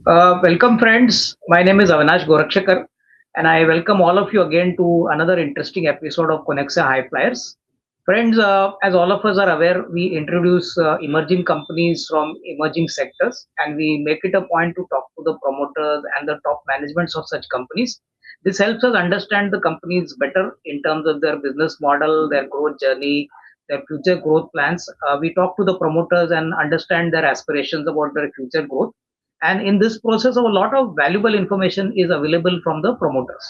Welcome, friends. My name is Avinash Gorakshakar, and I welcome all of you again to another interesting episode of Conexa High Flyers. Friends, as all of us are aware, we introduce emerging companies from emerging sectors, and we make it a point to talk to the promoters and the top managements of such companies. This helps us understand the companies better in terms of their business model, their growth journey, their future growth plans. We talk to the promoters and understand their aspirations about their future growth, and in this process, a lot of valuable information is available from the promoters.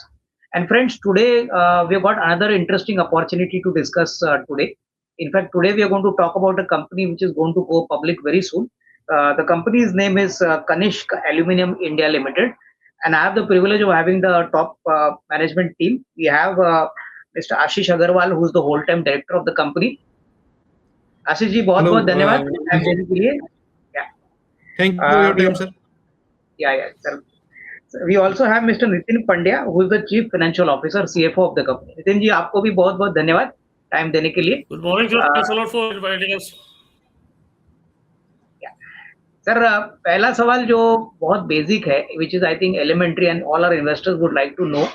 And friends, today we've got another interesting opportunity to discuss today. In fact, today we are going to talk about a company which is going to go public very soon. The company's name is Kanishk Aluminium India Limited, and I have the privilege of having the top management team. We have Mr. Ashish Agarwal, who is the whole-time director of the company. Ashish ji बहुत बहुत धन्यवाद time देने के लिए. Thank you for your time, sir. Yeah, sir. We also have Mr. Nitin Pandya, who is the Chief Financial Officer, CFO of the company. Nitin ji, आपको भी बहुत बहुत धन्यवाद टाइम देने के लिए. Good morning, sir. Thanks a lot for inviting us. Sir, पहला सवाल जो बहुत बेसिक है, which is I think elementary and all our investors would like to know.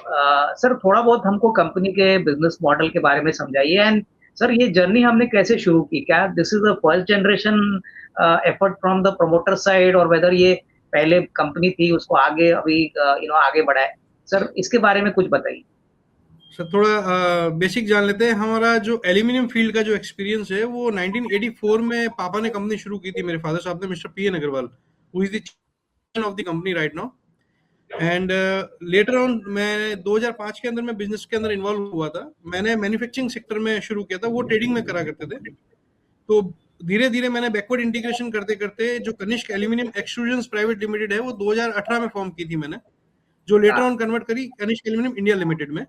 Sir, थोड़ा बहुत हमको कंपनी के बिजनेस मॉडल के बारे में समझाइए. एंड सर, ये जर्नी हमने कैसे शुरू की? क्या this is the first generation effort from the promoter side, और वेदर ये पहले कंपनी थी उसको आगे अभी आगे बढ़ाए? सर, इसके बारे में कुछ बताइए. सर, थोड़ा बेसिक जान लेते हैं. हमारा जो एल्यूमिनियम फील्ड का जो एक्सपीरियंस है वो 1984 में पापा ने कंपनी शुरू की थी, मेरे फादर साहब ने, mister PN Agarwal, who is the chairman of the company right now. And later on मैं 2005 के अंदर मैं बिजनेस के अंदर इन्वॉल्व हुआ था. मैंने मैन्युफैक्चरिंग सेक्टर में शुरू किया था, वो ट्रेडिंग में करा करते थे. तो धीरे धीरे मैंने बैकवर्ड इंटीग्रेशन करते करते जो कनिष्क एल्यूमिनियम एक्सट्रूजन्स प्राइवेट लिमिटेड है वो 2018 में फॉर्म की थी मैंने, जो लेटर ऑन कन्वर्ट करी कनिष्क एल्यूमिनियम इंडिया लिमिटेड में.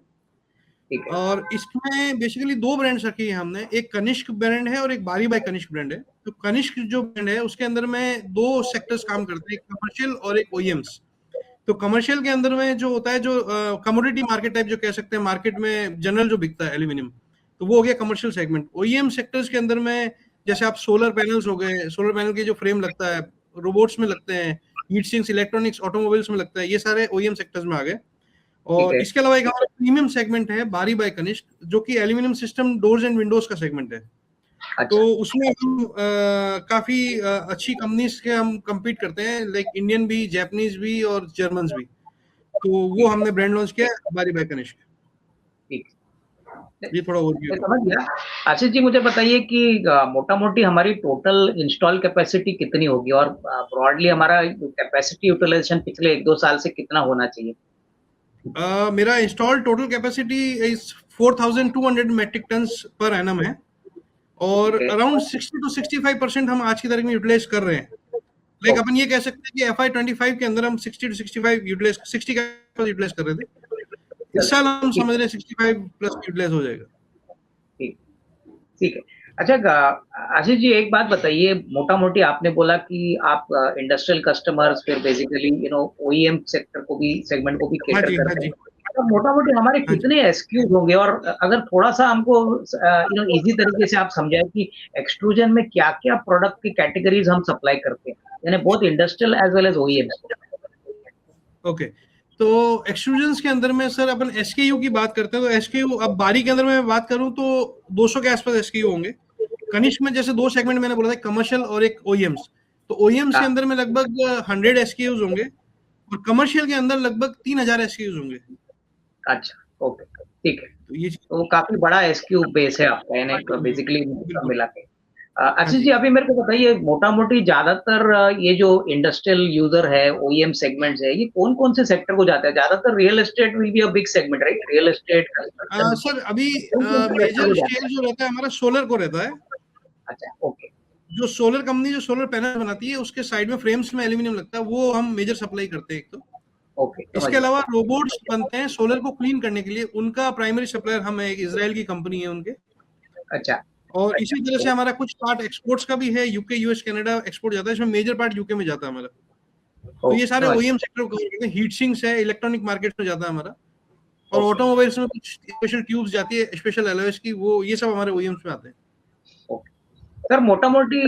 और इसमें बेसिकली दो ब्रांड्स रखी है हमने. एक कनिष्क ब्रांड है और एक बारी बाय कनिष्क ब्रांड है. तो कनिष्क जो ब्रांड है उसके अंदर में दो सेक्टर्स काम करते हैं, एक कमर्शियल और एक ओईएम्स. तो कमर्शियल के अंदर में जो होता है, जो कमोडिटी मार्केट टाइप जो कह सकते हैं, मार्केट में जनरल जो बिकता है एल्यूमिनियम, तो वो हो गया कमर्शियल सेगमेंट. ओईएम सेक्टर्स के अंदर में जैसे आप सोलर पैनल्स हो गए, सोलर पैनल के जो फ्रेम लगता है, रोबोट्स में लगते हैं, हीट सिंक्स, इलेक्ट्रॉनिक्स, ऑटोमोबाइल्स में लगता है, ये सारे ओईएम सेक्टर्स में आ गए. और इसके अलावा एक हमारा प्रीमियम सेगमेंट है बारी बाय कनिष्क, जो कि aluminium system doors and Windows का सेगमेंट है. तो उसमें हम काफी अच्छी कंपनीज के हम compete करते हैं, लाइक इंडियन भी, जापानीज भी और जर्मन भी. तो वो हमने ब्रांड लॉन्च किया बारी बाय कनिष्क. ये थोड़ा ओवरव्यू समझ गया. आशीष जी, मुझे बताइए कि मोटा मोटी हमारी टोटल इंस्टॉल कैपेसिटी कितनी होगी, और ब्रॉडली हमारा कैपेसिटी यूटिलाइजेशन पिछले 1-2 साल से कितना होना चाहिए? मेरा install total capacity is 4200 metric tons per annum है, और अराउंड 60 to 65% हम आज की तारीख में यूटिलाइज कर रहे हैं. लाइक अपन ये कह सकते हैं कि FY25 के अंदर हम 60 to 65 यूटिलाइज, 60 का यूटिलाइज कर रहे थे. इस साल हम समझ रहे हैं 65 प्लस यूटिलाइज हो जाएगा. ठीक है. अच्छा आशीष जी, एक बात बताइए. मोटा मोटी आपने बोला कि आप इंडस्ट्रियल कस्टमर्स, फिर बेसिकली ओईएम सेक्टर को भी, सेगमेंट को भी केटर करते हैं. तो मोटा मोटी हमारे कितने एसक्यूज होंगे, और अगर थोड़ा सा हमको इजी तरीके से आप समझाएं कि एक्सट्रूजन में क्या क्या प्रोडक्ट की कैटेगरीज हम सप्लाई करते हैं, यानी both industrial as well as OEM. Okay, तो एक्सट्रूजन्स के अंदर में सर अपन एसकेयू की बात करते हैं. तो एसकेयू, अब बारी के अंदर में बात करूं तो 200 के आसपास एसकेयू होंगे. कनिष्क में जैसे दो सेगमेंट मैंने बोला था, कमर्शियल और एक ओईएम्स. तो ओईएम्स के अंदर में लगभग 100 एसकेयूज होंगे, और कमर्शियल के अंदर लगभग 3000 एसकेयूज होंगे. अच्छा, ओके, ठीक है. तो काफी बड़ा एसक्यू बेस है आपका, यानी बेसिकली मिला के. आशीष जी, अभी मेरे को बताइए, मोटा मोटी ज्यादातर ये जो इंडस्ट्रियल यूजर है, ओईएम सेगमेंट्स है, ये कौन कौन से सेक्टर को जाता है? ज्यादातर real estate will be a big segment, right? Real estate, sir अभी मेजर शेयर जो रहता है हमारा सोलर को रहता है. अच्छा, ओके. जो सोलर कंपनी जो सोलर पैनल बनाती है उसके साइड में फ्रेम्स में एल्यूमिनियम लगता है, वो हम मेजर सप्लाई करते हैं एक तो. ओके. इसके अलावा रोबोट्स बनते हैं सोलर को क्लीन करने के लिए, उनका प्राइमरी सप्लायर हम है, एक इजराइल की कंपनी है उनके. अच्छा. और इसी तरह से हमारा कुछ पार्ट एक्सपोर्ट्स का भी है, यूके, यूएस, कनाडा एक्सपोर्ट जाता है, इसमें मेजर पार्ट यूके में जाता है हमारा. तो ये सारे ओईएम सेक्टर को कहते हैं. हीट सिंक्स है, इलेक्ट्रॉनिक मार्केट में जाता है हमारा, और ऑटोमोबाइल्स में कुछ स्पेशल ट्यूब्स जाती है, स्पेशल एलॉयज की, वो ये सब हमारे ओईएम्स में आते हैं. सर मोटा मोटी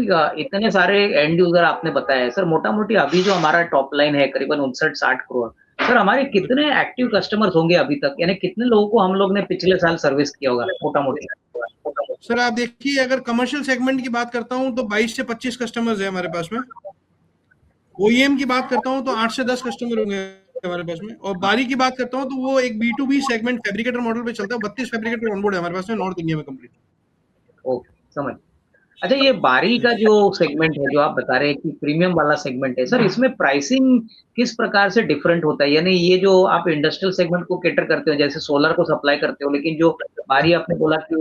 इतने सारे एंड यूजर आपने बताया है सर, मोटा मोटी अभी जो हमारा टॉप लाइन है करीबन 59-60 करोड़, सर हमारे कितने एक्टिव कस्टमर्स होंगे अभी तक, यानी कितने लोगों को हम लोग ने पिछले साल सर्विस किया होगा मोटा मोटी? सर आप देखिए, अगर कमर्शियल सेगमेंट की बात करता हूँ तो 22 से 25 कस्टमर्स है हमारे पास में। ओईएम की बात करता हूँ तो 8 से 10 कस्टमर होंगे हमारे पास में। और बारी की बात करता हूँ तो वो एक B2B सेगमेंट फैब्रिकेटर मॉडल पे चलता है। 32 फैब्रिकेटर ऑनबोर्ड है हमारे पास में नॉर्थ इंडिया में कंप्लीट। ओके, समझ। अच्छा, ये बारी का जो सेगमेंट है जो आप बता रहे हैं कि प्रीमियम वाला सेगमेंट है, सर इसमें प्राइसिंग किस प्रकार से डिफरेंट होता है? यानी ये जो आप इंडस्ट्रियल सेगमेंट को कैटर करते हो, जैसे सोलर को सप्लाई करते हो, लेकिन जो बारी आपने बोला कि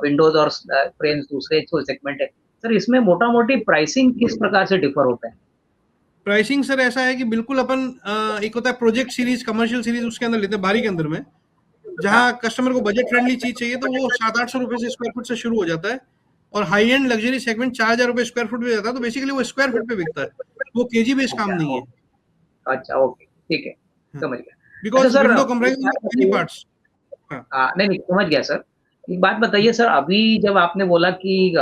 विंडोज और फ्रेम्स दूसरे जो सेगमेंट है, सर इसमें मोटा मोटी प्राइसिंग किस प्रकार से डिफर होता है? प्राइसिंग सर ऐसा है कि बिल्कुल अपन एक होता है प्रोजेक्ट सीरीज, कमर्शियल सीरीज, उसके अंदर लेते हैं बारी के अंदर में, जहाँ कस्टमर को बजट फ्रेंडली चीज चाहिए तो वो 700-800 रुपए से स्क्वायर फुट से शुरू हो जाता है। और हाई एंड लग्जरी सेगमेंट 4000 रुपए स्क्वायर फुट पे जाता है। तो बेसिकली वो स्क्वायर फुट पे बिकता है, वो केजी बेस्ड काम नहीं है। अच्छा, ओके, ठीक है, समझ गया। अच्छा बिकॉज सर, विंडो एक कंप्राइज बात मेनी बताइए। पार्ट्स। नहीं नहीं, समझ गया सर। एक बात बताइए सर, अभी जब आपने बोला कि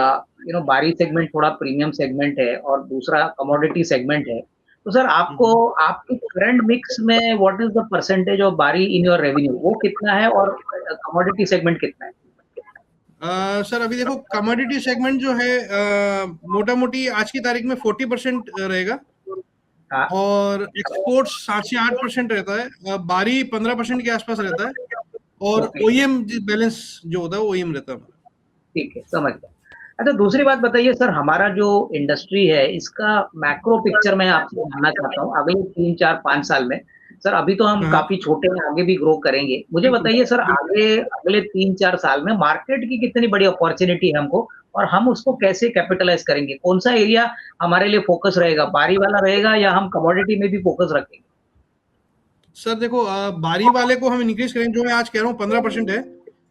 बारी सेगमेंट थोड़ा प्रीमियम सेगमेंट है और दूसरा कमोडिटी सेगमेंट है, तो सर आपको आपकी करंट मिक्स में what is the percentage of बारी इन योर रेवेन्यू, वो कितना है और कमोडिटी सेगमेंट कितना है? सर अभी देखो, कमोडिटी सेगमेंट जो है मोटा मोटी आज की तारीख में 40% रहेगा हाँ, और एक्सपोर्ट्स 7 से 8% रहता है। बारी 15% के आसपास रहता है और ओके, ओईएम बैलेंस जो होता है वो ओईएम रहता है हमारा। ठीक है, समझ गया। अच्छा, दूसरी बात बताइए सर, हमारा जो इंडस्ट्री है इसका मैक्रो पिक्चर मैं आपसे जानना चाहता हूँ अगले 3-4-5 साल में। सर अभी तो हम हाँ, काफी छोटे हैं, आगे भी ग्रो करेंगे। मुझे बिल्कुल बताइए सर, बिल्कुल। आगे अगले 3-4 साल में मार्केट की कितनी बड़ी अपॉर्चुनिटी है हमको, और हम उसको कैसे कैपिटलाइज करेंगे? कौन सा एरिया हमारे लिए फोकस रहेगा, बारी वाला रहेगा या हम कमोडिटी में भी फोकस रखेंगे? सर देखो, बारी वाले को हम इंक्रीज करेंगे, जो मैं आज कह रहा हूँ 15% है,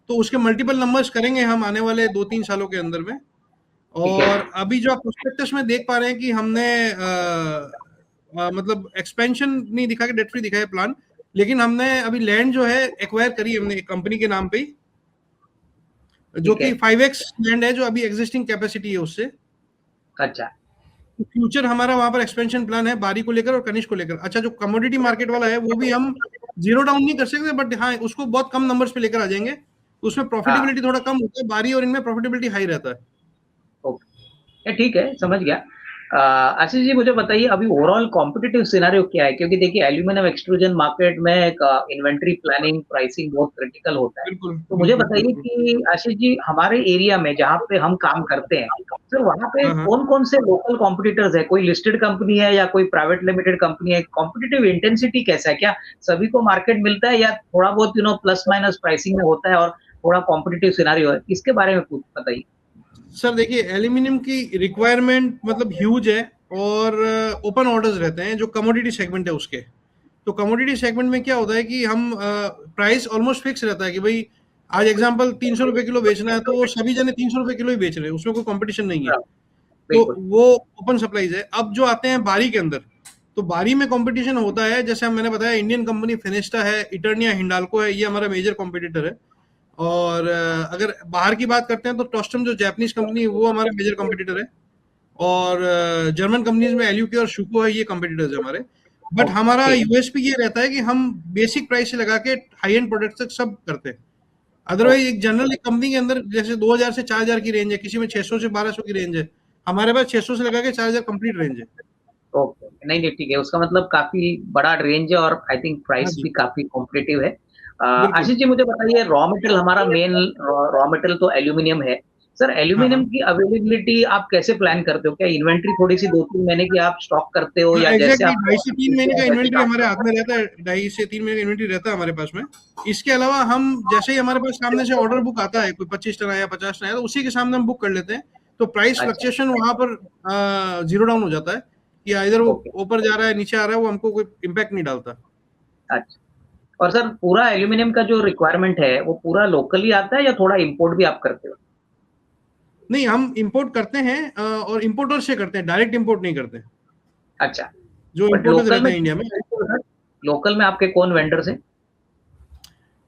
तो उसके मल्टीपल नंबर्स करेंगे हम आने वाले 2-3 सालों के अंदर में। ठीक है, और अभी जो आप प्रोस्पेक्टस में देख पा रहे हैं कि हमने मतलब एक्सपेंशन नहीं दिखा के डेट फ्री दिखा है प्लान, लेकिन हमने अभी लैंड जो है एक्वायर करी है हमने एक कंपनी के नाम पे ही, जो ठीक है। कि 5x लैंड है जो अभी एग्जिस्टिंग कैपेसिटी है उससे। अच्छा, फ्यूचर हमारा वहां पर एक्सपेंशन प्लान है बारी को लेकर और कनिष्क को लेकर। अच्छा, जो कमोडिटी मार्केट वाला है वो भी हम जीरो डाउन नहीं कर सकते, बट हाँ उसको बहुत कम नंबर्स पे लेकर आ जाएंगे। उसमें हाँ, प्रॉफिटेबिलिटी थोड़ा कम होता है, बारी और इनमें प्रॉफिटेबिलिटी हाई रहता है। ओके, ठीक है, समझ गया। आशीष जी, मुझे बताइए अभी ओवरऑल कॉम्पिटिटिव सिनेरियो क्या है? क्योंकि देखिए एल्यूमिनियम एक्सट्रूजन मार्केट में एक इन्वेंटरी प्लानिंग, प्राइसिंग बहुत क्रिटिकल होता है। बिल्कुल तो मुझे बिल्कुल बताइए बिल्कुल। कि आशीष जी, हमारे एरिया में जहाँ पे हम काम करते हैं, सर वहाँ पे हाँ हाँ। कौन कौन से लोकल कॉम्पिटिटर्स है? कोई लिस्टेड कंपनी है या कोई प्राइवेट लिमिटेड कंपनी है? कॉम्पिटिटिव इंटेंसिटी कैसा है? क्या सभी को मार्केट मिलता है या थोड़ा बहुत प्लस माइनस प्राइसिंग में होता है और थोड़ा कॉम्पिटिटिव सिनेरियो है? इसके बारे में कुछ बताइए। सर देखिए, एल्यूमिनियम की रिक्वायरमेंट मतलब ह्यूज है और ओपन ऑर्डर्स रहते हैं जो कमोडिटी सेगमेंट है उसके। तो कमोडिटी सेगमेंट में क्या होता है कि हम प्राइस ऑलमोस्ट फिक्स रहता है कि भाई आज एग्जांपल 300 रुपए किलो बेचना है तो सभी जने 300 रुपए किलो ही बेच रहे हैं, उसमें कोई कंपटीशन नहीं है। हाँ, तो बिल्कुल। वो ओपन सप्लाईज है। अब जो आते हैं बारी के अंदर, तो बारी में कंपटीशन होता है, जैसे मैंने बताया इंडियन कंपनी फिनेस्टा है, इटर्निया, हिंडाल्को है, ये हमारा मेजर कॉम्पिटिटर है। और अगर बाहर की बात करते हैं तो टॉस्टम जो जापानीज कंपनी है वो हमारा मेजर कॉम्पिटिटर है। और जर्मन कंपनीज में एलयूके और शुको है, ये कॉम्पिटिटर्स है हमारे। बट ओके, हमारा ठीक है। यूएसपी ये रहता है कि हम बेसिक प्राइस से लगा के हाई एंड प्रोडक्ट तक सब करते हैं। अदरवाइज एक जनरल एक कंपनी के अंदर जैसे 2000 से 4000 की रेंज है, किसी में 600 से 1200 की रेंज है, हमारे पास 600 से लगा के 4000 कंप्लीट रेंज है। ओके, नहीं नहीं, ठीक है, उसका मतलब काफी बड़ा रेंज है और आई थिंक हाँ प्राइस जी, भी काफी कॉम्पिटिटिव है। बिल्कुल। आशीष जी, मुझे बताइए रॉ मटेरियल, हमारा मेन रॉ मटेरियल तो एल्यूमिनियम है। सर हाँ एल्यूमिनियम हाँ। की अवेलेबिलिटी आप कैसे प्लान करते हो? क्या इन्वेंट्री थोड़ी सी 2-3 महीने की आप स्टॉक करते हो हाँ या जैसे एग्जैक्टली, आपको 2.5 से 3 महीने का वैसे इन्वेंट्री काम हमारे हाथ करते में रहता है, 2.5 से 3 महीने का इन्वेंट्री रहता है हमारे पास में। इसके अलावा हम जैसे ही हमारे पास सामने से ऑर्डर बुक आता है, कोई 25 टन आया, 50 टन आया, तो उसी के सामने हम बुक कर लेते हैं। तो प्राइस हो? अच्छा, फ्लक्चुएशन वहां पर जीरो डाउन हो जाता है कि इधर वो ओके, ऊपर जा रहा है नीचे आ रहा है, वो हमको कोई इम्पैक्ट नहीं डालता। अच्छा। और सर पूरा एल्यूमिनियम का जो रिक्वायरमेंट है वो पूरा लोकली आता है या थोड़ा इंपोर्ट भी आप करते हो? नहीं, हम इंपोर्ट करते हैं और इंपोर्टर से करते हैं, डायरेक्ट इंपोर्ट नहीं करते। अच्छा, जो बट इंपोर्टर्स लोकल रहते में हैं इंडिया में। लोकल में आपके कौन वेंडर्स हैं?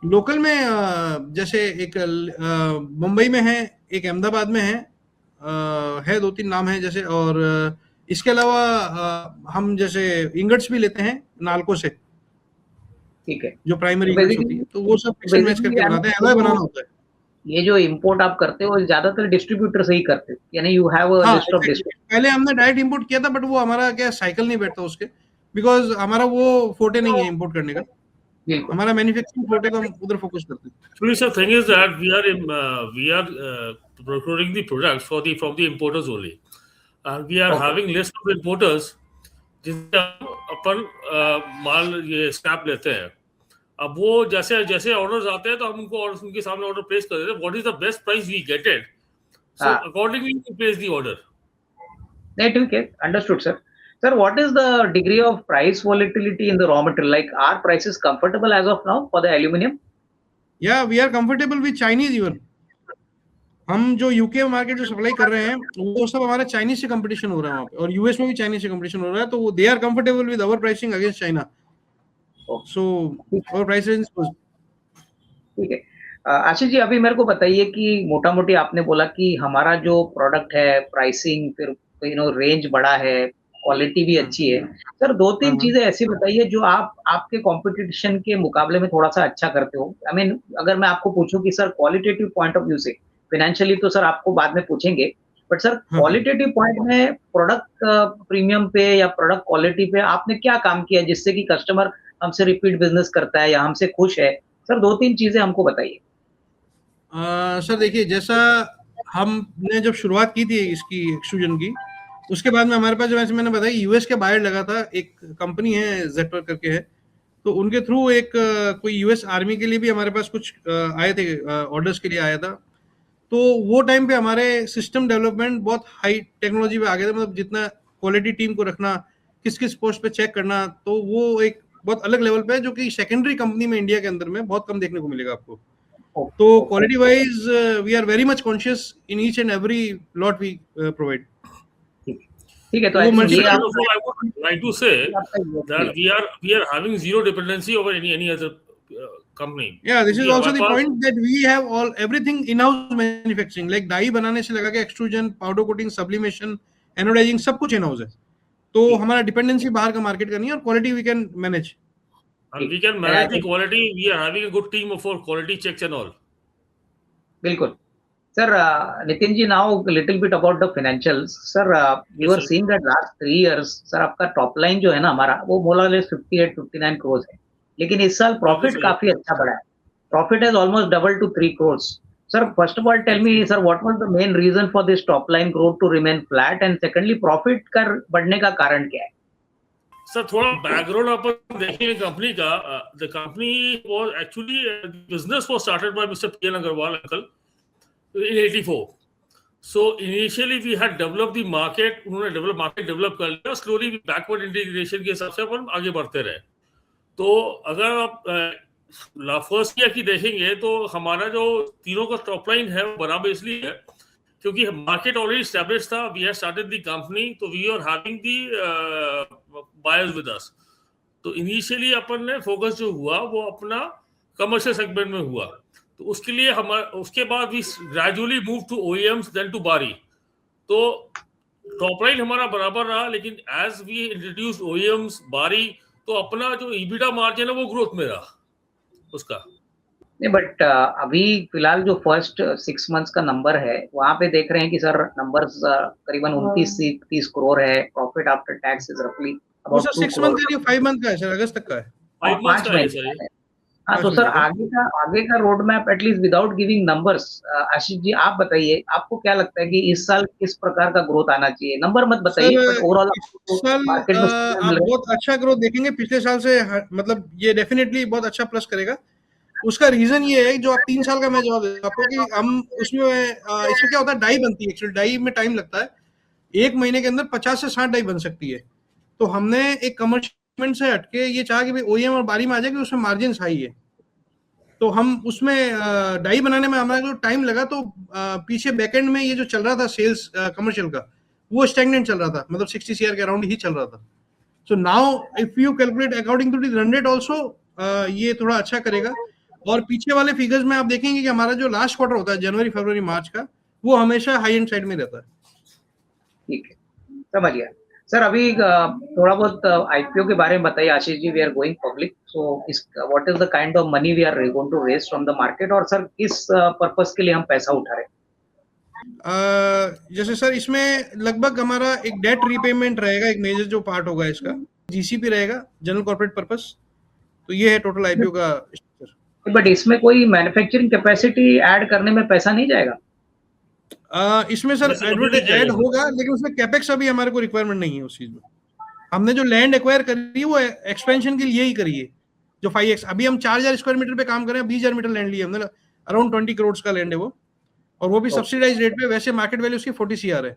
लोकल में जैसे एक मुंबई में है, एक अहमदाबाद में है, है, 2-3 नाम है जैसे, और इसके अलावा हम जैसे इंगट्स भी लेते हैं नालको से, ठीक है। जो प्राइमरी तो इंगट्स होती है, तो वो सब मिक्स एंड मैच करके बनाते हैं, अलॉय बनाना होता है। ये जो इंपोर्ट आप करते हो ज्यादातर डिस्ट्रीब्यूटर से ही करते हो, यानी यू हैव अ हाँ, लिस्ट ऑफ exactly. पहले हमने डायरेक्ट इंपोर्ट किया था, बट वो हमारा क्या साइकिल नहीं बैठता उसके, बिकॉज हमारा वो फोटे नहीं है इंपोर्ट करने का, बिल्कुल। हमारा मैन्युफैक्चरिंग फोटे, तो हम उधर फोकस करते हैं। Actually, sir, thing is that we are procuring the products from the importers only, and we are Okay. having list of importers जिनसे अपन माल ये स्क्रैप लेते हैं। अब वो जैसे जैसे ऑर्डर्स आते हैं तो हम उनको उनके सामने ऑर्डर प्लेस कर देते हैं। What is the best price we get it, so हाँ। Accordingly we place the order. नहीं, ठीक है, understood sir. Sir, what is the degree of price volatility in the raw material? Like, are prices comfortable as of now for the aluminum? या we are comfortable with Chinese even. हम जो UK market जो supply कर रहे हैं वो सब हमारा चाइनीज से कंपटीशन हो रहा है वहाँ पे, और यूएस में भी चाइनीज से कंपटीशन हो रहा है, तो they are comfortable with our pricing against China, so our price range. ठीक है। आशीष जी, अभी मेरे को बताइए कि मोटा मोटी आपने बोला कि हमारा जो प्रोडक्ट है, प्राइसिंग, फिर रेंज बड़ा है, क्वालिटी भी अच्छी है। सर, 2-3 चीजें ऐसी बताइए जो आप आपके कंपटीशन के मुकाबले में थोड़ा सा अच्छा करते हो। आई मीन, अगर मैं आपको पूछूं कि sir qualitative point of view से, फाइनेंशियली तो सर आपको बाद में पूछेंगे, बट सर क्वालिटेटिव पॉइंट में प्रोडक्ट प्रीमियम पे या प्रोडक्ट क्वालिटी पे आपने क्या काम किया जिससे कि कस्टमर हमसे रिपीट बिजनेस करता है या हमसे खुश है? सर, 2-3 चीजें हमको बताइए। सर देखिए, जैसा हमने जब शुरुआत की थी इसकी एक्सट्रूजन की, उसके बाद में हमारे पास, जैसे मैंने बताया, यूएस के बाहर लगा था, एक कंपनी है जेटर करके है, तो उनके थ्रू एक कोई यूएस आर्मी के लिए भी हमारे पास कुछ आए थे, ऑर्डर्स के लिए आया था। तो वो टाइम पे हमारे सिस्टम डेवलपमेंट बहुत हाई टेक्नोलॉजी पे आ गए थे, मतलब जितना क्वालिटी टीम को रखना, किस किस पोस्ट पे चेक करना, तो वो एक बहुत अलग लेवल पे है, जो कि सेकेंडरी कंपनी में इंडिया के अंदर में बहुत कम देखने को मिलेगा आपको। तो quality wise we are very much conscious in each and every lot we provide. ठीक है, तो I ये आप would like to say that we are having zero dependency over any other company. Yeah, this is कि also the हमारे point that we have all everything in-house manufacturing, like die बनाने से लगा के extrusion, powder coating, sublimation, anodizing, सब कुछ in-house है। तो हमारा डिपेंडेंसी बाहर का मार्केट का नहीं है, और quality we can manage. And we can manage the quality. We are having a good team for quality checks and all. बिल्कुल। Sir, Nitin ji, now little bit about the financials. Sir, you are seeing that last 3 years sir आपका top line जो है ना हमारा, वो मोर और less 58-59 crore है, लेकिन इस साल प्रॉफिट काफी अच्छा बढ़ा है। Profit has almost double to 3 crore. Sir, first of all tell me sir, what was the main reason for this top line growth to remain flat, and secondly profit का बढ़ने का कारण क्या है? सर, थोड़ा बैकग्राउंड अपन देखेंगे कंपनी का। The company was actually business was started by mister PN Agarwal uncle in 84. So initially we had developed the market. उन्होंने मार्केट डेवलप कर लिया, स्लोली बैकवर्ड इंटीग्रेशन के हिसाब से अपन आगे बढ़ते रहे। तो अगर आप फर्स्ट ईयर की देखेंगे तो हमारा जो तीनों का टॉप लाइन है वो बराबर इसलिए है क्योंकि मार्केट ऑलरेडी एस्टैब्लिश था। We have started the company, तो we are having the buyers with us. तो इनिशियली अपन ने फोकस जो हुआ वो अपना कमर्शियल सेगमेंट में हुआ। तो उसके लिए उसके बाद we gradually move to OEMs then to बारी। तो टॉप लाइन हमारा बराबर रहा, लेकिन एज वी इंट्रोड्यूस ओईएम्स बारी, तो अपना जो ईबीटा मार्जिन है वो ग्रोथ में रहा उसका। नहीं, बट अभी फिलहाल जो फर्स्ट 6 मंथ्स का नंबर है वहां पे देख रहे हैं कि सर नंबर्स करीबन 29 से 30 करोड़ है। प्रॉफिट आफ्टर टैक्स इज रफली वो सर 6 मंथ का नहीं, 5 मंथ का है सर, अगस्त तक का है। 5 मंथ्स का है सर। हाँ, तो सर आगे का road map, at least without giving numbers, Ashish ji आप बताइए, आपको क्या लगता है कि इस साल किस प्रकार का ग्रोथ आना चाहिए? नंबर मत बताइए, बट ओवरऑल मार्केट में आप बहुत अच्छा ग्रोथ देखेंगे पिछले साल से, मतलब ये डेफिनेटली बहुत अच्छा प्लस करेगा। उसका रीजन ये है, जो आप 3 साल का मैं जवाब देता हूँ आपको, कि हम उसमें इसमें क्या होता है, डाई बनती है एक्चुअली, डाई में टाइम लगता है, 1 महीने के अंदर 50 से 60 डाई बन सकती है। तो हमने एक कमर्शियल से हटके ये चाहा कि भाई ओईएम और बारी में आ जाए कि उसमें मार्जिन हाई है, तो हम उसमें डाई बनाने में हमारा जो टाइम लगा, तो पीछे बैकएंड में ये जो चल रहा था सेल्स कमर्शियल का, वो स्टैग्नेंट चल रहा था, मतलब 60 CR के अराउंड ही चल रहा था। So now if you calculate according to the run rate also, ये थोड़ा अच्छा करेगा। और पीछे वाले फिगर्स में आप देखेंगे कि हमारा जो लास्ट क्वार्टर होता है जनवरी फरवरी मार्च का, वो हमेशा हाई एंड साइड में रहता है। ठीक है, समझ गया। सर अभी थोड़ा बहुत आईपीओ के बारे में बताइए Ashish ji. We are going public, so इस what is the kind of money we are going to raise from the market, और सर किस पर्पस के लिए हम पैसा उठा रहे हैं? जैसे सर इसमें लगभग हमारा एक डेट रीपेमेंट रहेगा, एक मेजर जो पार्ट होगा इसका, जीसीपी रहेगा, जनरल कॉर्पोरेट पर्पस। तो ये है टोटल आईपीओ का स्ट्रक्चर। बट इसमें कोई मैन्युफैक्चरिंग कैपेसिटी ऐड करने में पैसा नहीं जाएगा? इसमें सर एडवर्टाइज ऐड होगा, लेकिन उसमें कैपेक्स अभी हमारे को रिक्वायरमेंट नहीं है उस चीज में। हमने जो लैंड एक्वायर करी है वो एक्सपेंशन के लिए ही करी है, जो 5x। अभी हम 4000 स्क्वायर मीटर पे काम कर रहे हैं, 20,000 मीटर लैंड लिया हमने, अराउंड 20 करोड़ का लैंड है वो, और वो भी सब्सिडाइज रेट पे। वैसे मार्केट वैल्यू उसकी 40 CR है।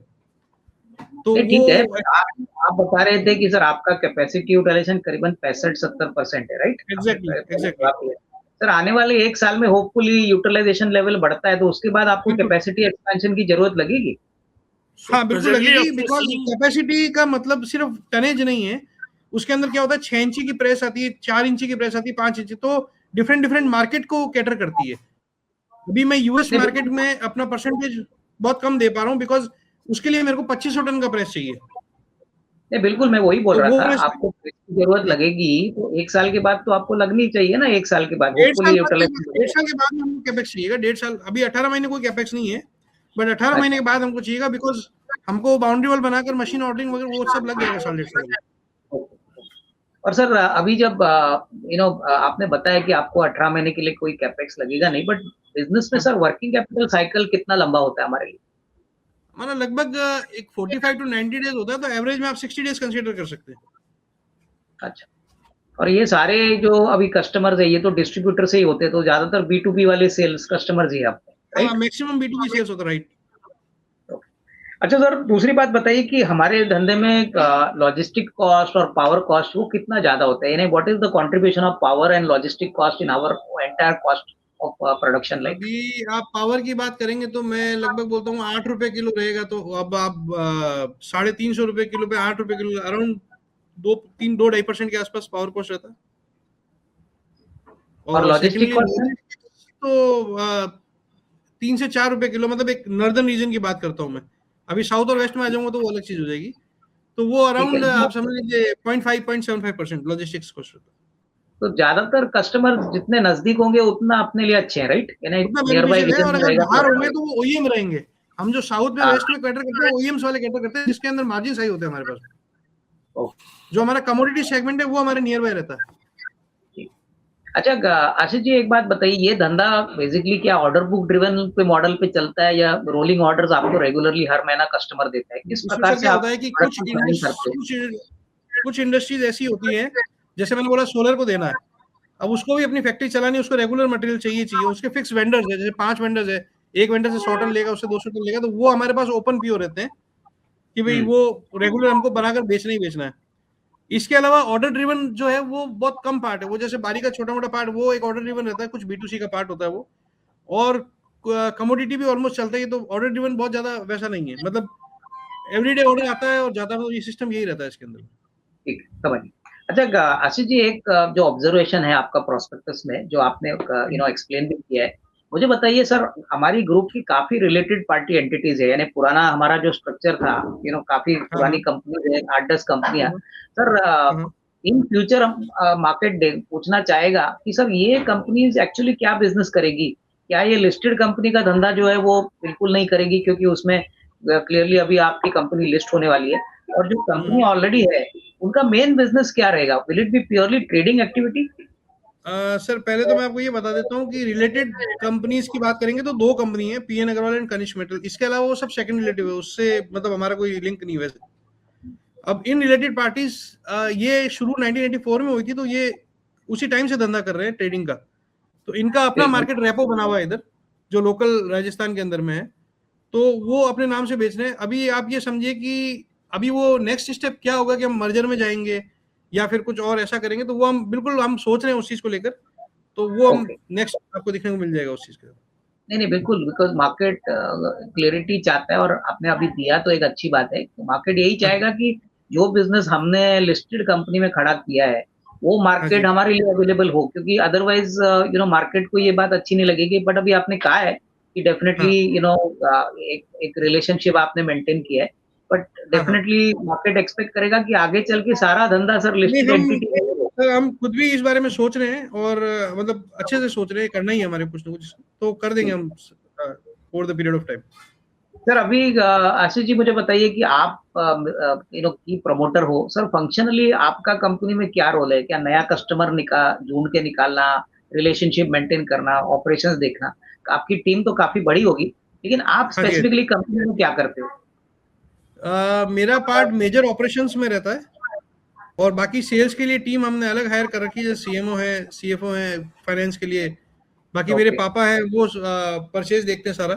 तो ठीक है, आप बता रहे थे कि सर आपका कैपेसिटी यूटिलाइजेशन करीबन 65-70% है, राइट? एग्जैक्टली। सर आने वाले एक साल में होपफुली यूटिलाइजेशन लेवल बढ़ता है, तो उसके बाद आपको कैपेसिटी एक्सपेंशन की जरूरत लगेगी? हाँ बिल्कुल लगेगी, बिकॉज कैपेसिटी का मतलब सिर्फ टनेज नहीं है। उसके अंदर क्या होता है, 6 इंची की प्रेस आती है, 4 इंची की प्रेस आती है, 5 इंची, तो डिफरेंट मार्केट को कैटर करती है। अभी मैं यूएस मार्केट में अपना परसेंटेज बहुत कम दे पा रहा हूँ, बिकॉज उसके लिए मेरे को 2500 टन का प्रेस चाहिए। नहीं बिल्कुल, मैं वही बोल रहा था, आपको प्रेस की जरूरत लगेगी तो एक साल के बाद तो आपको लगनी चाहिए ना। एक साल के बाद 1.5 साल के बाद हमको कैपेक्स चाहिएगा। 1.5 साल, अभी 18 महीने कोई कैपेक्स नहीं है, बट 18 महीने के बाद हमको चाहिएगा, बिकॉज हमको बाउंड्री वॉल बनाकर मशीन ऑर्डरिंग वगैरह वो सब लग जाएगा 1.5 साल। और सर अभी जब आपने बताया कि आपको 18 महीने के लिए कोई कैपेक्स लगेगा नहीं, बट बिजनेस में सर वर्किंग कैपिटल साइकिल कितना लंबा होता है हमारे लिए? हमारा लगभग एक 45 to 90 डेज होता है, तो एवरेज में आप 60 डेज कंसीडर कर सकते हैं। अच्छा, और ये सारे जो अभी कस्टमर्स है, ये तो डिस्ट्रीब्यूटर से ही होते हैं, तो ज्यादातर B2B वाले सेल्स कस्टमर्स ही है आपके, राइट? मैक्सिमम B2B सेल्स होता है, राइट। अच्छा सर, दूसरी बात बताइए कि हमारे धंधे में लॉजिस्टिक कॉस्ट और पावर कॉस्ट वो कितना ज्यादा होता है? यानी what is the contribution of power and logistic cost in our entire cost of production? Like अभी आप पावर की बात करेंगे तो मैं लगभग बोलता हूँ 8 रुपए किलो रहेगा, तो अब आप 350 रुपए किलो पे 8 रुपए किलो, अराउंड 2-2.5% के आसपास पावर कॉस्ट रहता है। और लॉजिस्टिक कॉस्ट तो 3 से 4 रुपए किलो, मतलब एक नॉर्दर्न रीजन की बात करता हूँ मैं। अभी साउथ और वेस्ट में आ जाऊंगा तो वो अलग चीज हो जाएगी। तो वो अराउंड आप समझ लीजिए 0.5-0.75% लॉजिस्टिक्स कॉस्ट रहता है। तो ज्यादातर कस्टमर जितने नजदीक होंगे उतना अपने लिए अच्छे हैं, राइट? नियर बाय रीजन में रहेगा, बाहर होंगे तो वो ओईएम रहेंगे। हम जो साउथ में वेस्ट में कैटर करते हैं, ओईएम्स वाले कैटर करते हैं, जिसके अंदर मार्जिन सही होते हैं हमारे पास। जो हमारा कमोडिटी सेगमेंट है वो हमारे नियर बाय रहता है। अच्छा आशीष जी, एक बात बताइए, ये धंधा बेसिकली क्या ऑर्डर बुक ड्रिवन पे मॉडल पे चलता है, या रोलिंग ऑर्डर्स आपको रेगुलरली हर महीना कस्टमर देता है? किस प्रकार से होता है कि कुछ इंडस्ट्रीज ऐसी होती हैं, जैसे मैंने बोला सोलर को देना है, अब उसको भी अपनी फैक्ट्री चलानी है, उसको रेगुलर मटेरियल चाहिए, उसके फिक्स वेंडर्स है, जैसे 5 वेंडर्स है, एक वेंडर से 100 टन लेगा, उससे 200 टन लेगा, तो वो हमारे पास ओपन पीओ रहते हैं कि भाई वो रेगुलर हमको बनाकर बेचना ही बेचना है। इसके अलावा ऑर्डर ड्रिवन जो है वो बहुत कम पार्ट है, वो जैसे बारी का छोटा मोटा पार्ट वो एक ऑर्डर ड्रिवन रहता है, कुछ B2C का पार्ट होता है वो, और कमोडिटी भी ऑलमोस्ट चलता है, तो ऑर्डर ड्रिवन बहुत ज्यादा वैसा नहीं है, मतलब एवरीडे ऑर्डर आता है और जाता है, तो ये सिस्टम यही रहता है इसके अंदर। ठीक, समझ। अच्छा आशीष जी, एक जो ऑब्जर्वेशन है आपका प्रोस्पेक्टस में, जो आपने एक्सप्लेन भी किया है, मुझे बताइए सर, हमारी ग्रुप की काफी रिलेटेड पार्टी एंटिटीज है, यानी पुराना हमारा जो स्ट्रक्चर था, काफी पुरानी कंपनी है, 8-10 कंपनियां। सर इन फ्यूचर मार्केट पूछना चाहेगा कि सर ये कंपनीज एक्चुअली क्या बिजनेस करेगी? क्या ये लिस्टेड कंपनी का धंधा जो है वो बिल्कुल नहीं करेगी, क्योंकि उसमें क्लियरली अभी आपकी कंपनी लिस्ट होने वाली है, और जो कंपनी ऑलरेडी है उनका मेन बिजनेस क्या रहेगा? Will it be purely trading activity? Sir पहले तो मैं आपको ये बता देता हूँ कि रिलेटेड कंपनीज की बात करेंगे तो 2 कंपनी है, PN Agarwal and Kanishk metal. इसके अलावा वो सब सेकंड रिलेटिव है, उससे मतलब हमारा कोई लिंक नहीं है वैसे। अब इन रिलेटेड पार्टीज ये शुरू 1984 में हुई थी, तो ये उसी टाइम से धंधा कर रहे हैं ट्रेडिंग का। तो इनका अपना मार्केट रेपो बना हुआ है इधर, जो लोकल राजस्थान के अंदर में है, तो वो अपने नाम से बेच रहे हैं। अभी आप ये समझिए कि अभी वो नेक्स्ट स्टेप क्या होगा कि हम मर्जर में जाएंगे या फिर कुछ और ऐसा करेंगे, तो वो हम सोच रहे हैं उस चीज को लेकर, तो वो हम नेक्स्ट आपको देखने को मिल जाएगा उस चीज का। नहीं बिल्कुल, बिकॉज मार्केट क्लियरिटी चाहता है, और आपने अभी दिया तो एक अच्छी बात है। तो मार्केट यही चाहेगा कि जो बिजनेस हमने लिस्टेड कंपनी में खड़ा किया है वो मार्केट हमारे लिए अवेलेबल हो, क्योंकि अदरवाइज मार्केट को ये बात अच्छी नहीं लगेगी। बट अभी आपने कहा है कि डेफिनेटली एक रिलेशनशिप आपने मेंटेन किया है, बट डेफिनेटली मार्केट एक्सपेक्ट करेगा कि आगे चल के सारा धंधा सर लिस्टेड एंटिटी हम खुद भी इस बारे में सोच रहे हैं और मतलब अच्छे से सोच रहे हैं, करना ही है हमारे कुछ ना कुछ, तो कर देंगे हम over the period of time. Sir अभी आशीष जी मुझे बताइए कि आप की प्रमोटर हो सर, फंक्शनली आपका कंपनी में क्या रोल है? क्या नया कस्टमर ढूंढ के निकालना, रिलेशनशिप मेंटेन करना, ऑपरेशंस देखना? आपकी टीम तो काफी बड़ी होगी, लेकिन आप स्पेसिफिकली कंपनी में क्या करते हो? मेरा पार्ट मेजर ऑपरेशंस में रहता है और बाकी सेल्स के लिए टीम हमने अलग हायर कर रखी है, सीएमओ है, सीएफओ है फाइनेंस के लिए, बाकी मेरे पापा है वो परचेज देखते हैं सारा,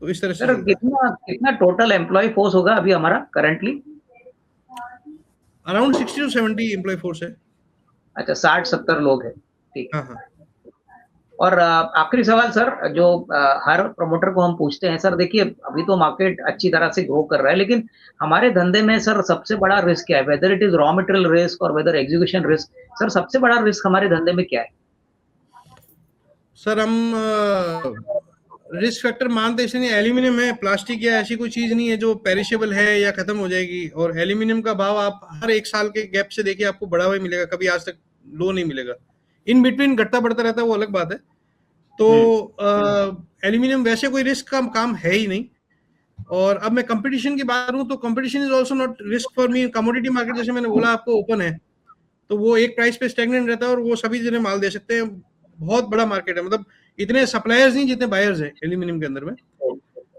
तो इस तरह से। सर कितना टोटल एम्प्लॉय फोर्स होगा अभी हमारा currently? Around 60 to 70 employ force है। अच्छा, 60-70 लोग हैं, ठीक है। हाँ। और आखिरी सवाल सर, जो हर प्रमोटर को हम पूछते हैं सर, देखिए अभी तो मार्केट अच्छी तरह से ग्रो कर रहा है, लेकिन हमारे धंधे में सर सबसे बड़ा रिस्क क्या है? Whether it is raw material risk और वेदर एग्जीक्यूशन रिस्क, सर सबसे बड़ा रिस्क हमारे धंधे में क्या है? सर हम रिस्क फैक्टर मानते इसलिए एल्यूमिनियम है, प्लास्टिक या ऐसी कोई चीज नहीं है जो पेरिशेबल है या खत्म हो जाएगी, और एल्यूमिनियम का भाव आप हर एक साल के गैप से देखिए आपको बढ़ा हुआ मिलेगा, कभी आज तक लो नहीं मिलेगा, इन बिटवीन घटता बढ़ता रहता है, वो अलग बात है। तो एल्यूमिनियम वैसे कोई रिस्क का काम है ही नहीं। और अब मैं कंपटीशन की बात करूं तो competition is also not risk for me. Commodity market जैसे मैंने बोला आपको ओपन है, तो वो एक प्राइस पे स्टैग्नेंट रहता है और वो सभी जने माल दे सकते हैं, बहुत बड़ा मार्केट है, मतलब इतने सप्लायर्स नहीं जितने बायर्स हैं एल्यूमिनियम के अंदर में।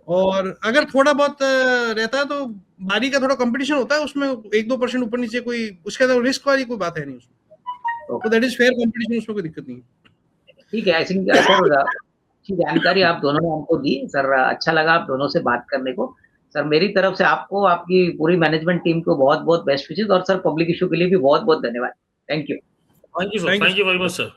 और अगर थोड़ा बहुत रहता है तो बारी का थोड़ा कंपटीशन होता है, उसमें 1-2% ऊपर नीचे कोई उसके अंदर रिस्क वाली कोई बात है नहीं उसमें, तो दैट इज फेयर कंपटीशन, उसमें कोई दिक्कत नहीं है। ठीक है, आई थिंक सर अच्छी जानकारी आप दोनों ने हमको दी सर, अच्छा लगा आप दोनों से बात करने को। सर मेरी तरफ से आपको, आपकी पूरी मैनेजमेंट टीम को बहुत बहुत बेस्ट विशेस, और सर पब्लिक इशू के लिए भी बहुत बहुत धन्यवाद। Thank you very much sir.